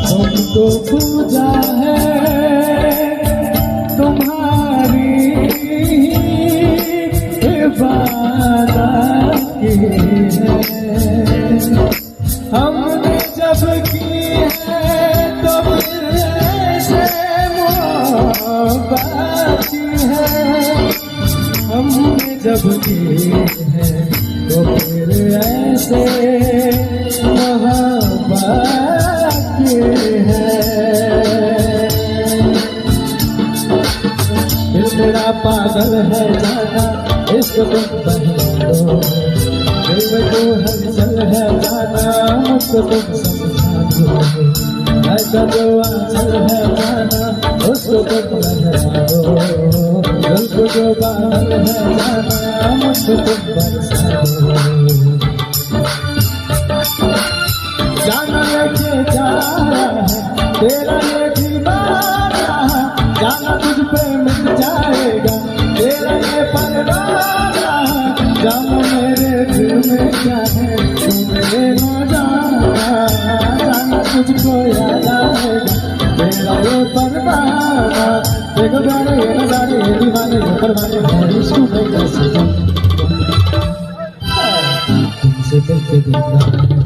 हमको पूजा है तुम्हारी इबादत की है, हमने जब की है तो से मोहब्बत की है, हमने जब की है तो फिर ऐसे मोहब्बत की है। दिल मेरा पागल है जाना इश्क तुम बहला दो, दिल में जो हलचल है जाना मुझको तुम समझा दो, ऐसा जो आंचल है जाना उसको तुम बहला दो, दिल को जो बादल है जाना मुझको तुम बरसा दो। जाना लेके जा रहा है तेरा ये दीवाना, जाना तुझ पे मिल जाएगा तेरा ये परवाना, जाना मेरे दिल में क्या है तू मेरे न जाना, जाना तुझको याद आएगा तेरा ये परवाना, देखो जाने ये नजारे ये दीवाने ये परवाने हैं इश्क में कैसे तुमसे दिल के दीवाने।